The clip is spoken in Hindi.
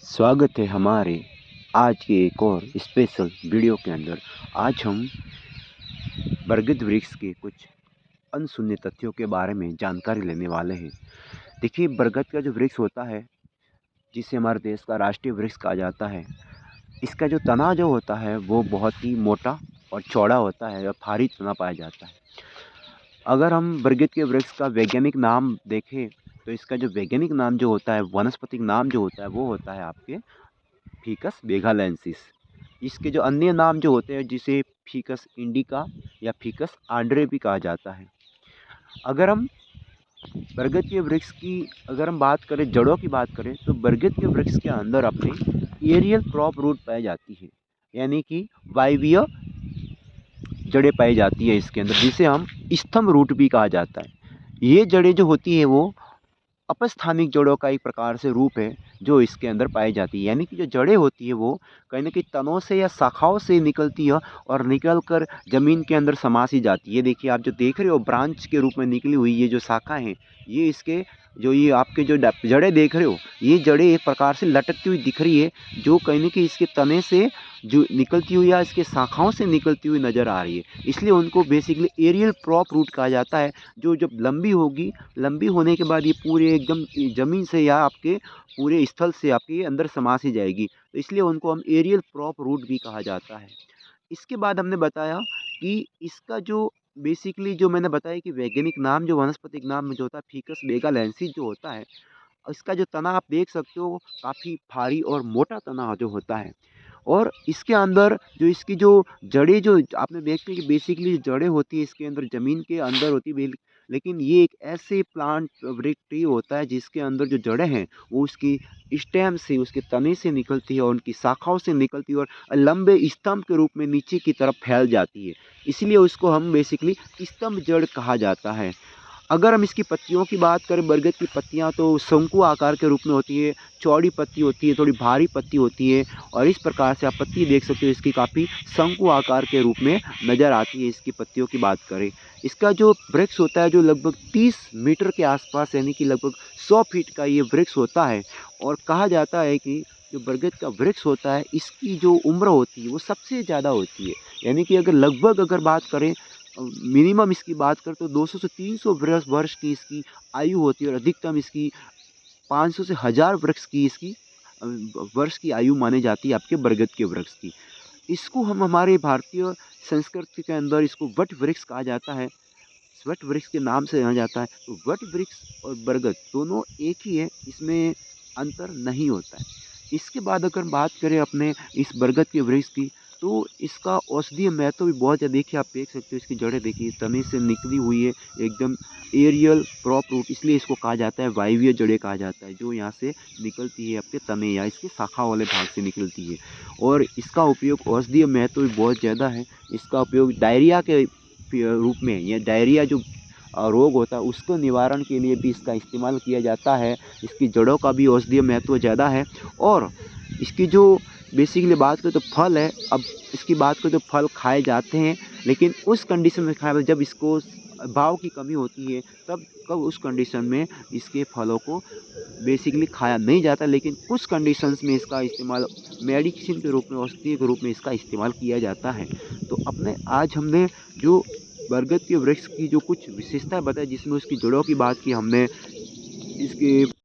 स्वागत है हमारे आज के एक और स्पेशल वीडियो के अंदर। आज हम बरगद वृक्ष के कुछ अनसुने तथ्यों के बारे में जानकारी लेने वाले हैं। देखिए, बरगद का जो वृक्ष होता है, जिसे हमारे देश का राष्ट्रीय वृक्ष कहा जाता है, इसका जो तना जो होता है वो बहुत ही मोटा और चौड़ा होता है और भारी तना पाया जाता है। अगर हम बरगद के वृक्ष का वैज्ञानिक नाम देखें तो इसका जो वैज्ञानिक नाम जो होता है, वानस्पतिक नाम जो होता है, वो होता है आपके फिकस बेगालेंसिस। इसके जो अन्य नाम जो होते हैं, जिसे फिकस इंडिका या फिकस आंड्रे भी कहा जाता है। अगर हम बरगद के वृक्ष की अगर हम बात करें, जड़ों की बात करें, तो बरगद के वृक्ष के अंदर अपने एरियल क्रॉप रूट पाई जाती है, यानी कि वायवीय जड़ें पाई जाती है इसके अंदर, जिसे हम स्तंभ रूट भी कहा जाता है। ये जड़ें जो होती है वो अपस्थानिक जड़ों का एक प्रकार से रूप है जो इसके अंदर पाई जाती है, यानी कि जो जड़ें होती है वो कहीं ना कहीं तनों से या शाखाओं से निकलती है और निकल कर ज़मीन के अंदर समा सी जाती है। ये देखिए, आप जो देख रहे हो ब्रांच के रूप में निकली हुई ये जो शाखा हैं, ये इसके जो ये आपके जो जड़ें देख रहे हो, ये जड़ें एक प्रकार से लटकती हुई दिख रही है, जो कहीं ना कहीं इसके तने से जो निकलती हुई या इसके शाखाओं से निकलती हुई नज़र आ रही है। इसलिए उनको बेसिकली एरियल क्रॉप रूट कहा जाता है, जो जब लंबी होगी, लंबी होने के बाद ये पूरे एकदम ज़मीन से या आपके पूरे स्थल से आपके अंदर समा सी जाएगी, तो इसलिए उनको हम एरियल क्रॉप रूट भी कहा जाता है। इसके बाद हमने बताया कि इसका जो बेसिकली जो मैंने बताया कि वैज्ञानिक नाम जो वानस्पतिक नाम में जो होता है फिकस बेगालेंसिस जो होता है, इसका जो तना आप देख सकते हो काफ़ी भारी और मोटा तना जो होता है। और इसके अंदर जो इसकी जो जड़ें जो आपने देखी कि बेसिकली जड़ें होती है इसके अंदर ज़मीन के अंदर होती है, लेकिन ये एक ऐसे प्लांट वृक्ष ट्री होता है जिसके अंदर जो जड़ें हैं वो उसकी स्टेम से, उसके तने से निकलती है और उनकी शाखाओं से निकलती है और लंबे स्तंभ के रूप में नीचे की तरफ फैल जाती है। इसलिए उसको हम बेसिकली स्तंभ जड़ कहा जाता है। अगर हम इसकी पत्तियों की बात करें, बरगद की पत्तियां तो शंकु आकार के रूप में होती है, चौड़ी पत्ती होती है, थोड़ी भारी पत्ती होती है और इस प्रकार से आप पत्ती देख सकते हो, इसकी काफ़ी शंकु आकार के रूप में नज़र आती है। इसकी पत्तियों की बात करें, इसका जो वृक्ष होता है जो लगभग 30 मीटर के आसपास, यानी कि लगभग 100 फीट का ये वृक्ष होता है। और कहा जाता है कि जो बरगद का वृक्ष होता है इसकी जो उम्र होती है वो सबसे ज़्यादा होती है, यानी कि अगर लगभग अगर बात करें मिनिमम इसकी बात करें तो 200 से 300 वर्ष की इसकी आयु होती है और अधिकतम इसकी 500 से 1000 वृक्ष की इसकी वर्ष की आयु मानी जाती है आपके बरगद के वृक्ष की। इसको हम हमारे भारतीय संस्कृति के अंदर इसको वट वृक्ष कहा जाता है, वट वृक्ष के नाम से जाना जाता है। तो वट वृक्ष और बरगद दोनों एक ही है, इसमें अंतर नहीं होता है। इसके बाद अगर बात करें अपने इस बरगद के वृक्ष की, तो इसका औषधीय महत्व भी बहुत ज़्यादा। देखिए, आप देख सकते हो इसकी जड़ें देखिए, तने से निकली हुई है, एकदम एरियल क्रॉप रूट, इसलिए इसको कहा जाता है वायवीय जड़ें कहा जाता है, जो यहाँ से निकलती है आपके तने या इसके शाखा वाले भाग से निकलती है। और इसका उपयोग औषधीय महत्व भी बहुत ज़्यादा है। इसका उपयोग डायरिया के रूप में, या डायरिया जो रोग होता है उसको निवारण के लिए भी इसका इस्तेमाल किया जाता है। इसकी जड़ों का भी औषधीय महत्व ज़्यादा है। और इसकी जो बेसिकली बात करें तो फल है, अब इसकी बात करें तो फल खाए जाते हैं, लेकिन उस कंडीशन में खाया जब इसको भाव की कमी होती है, तब कब उस कंडीशन में इसके फलों को बेसिकली खाया नहीं जाता, लेकिन कुछ कंडीशंस में इसका इस्तेमाल मेडिसिन के रूप में, औषधि के रूप में इसका इस्तेमाल किया जाता है। तो अपने आज हमने जो बरगद के वृक्ष की जो कुछ विशेषताएं बताई, जिसमें उसकी जड़ों की बात की हमने, इसके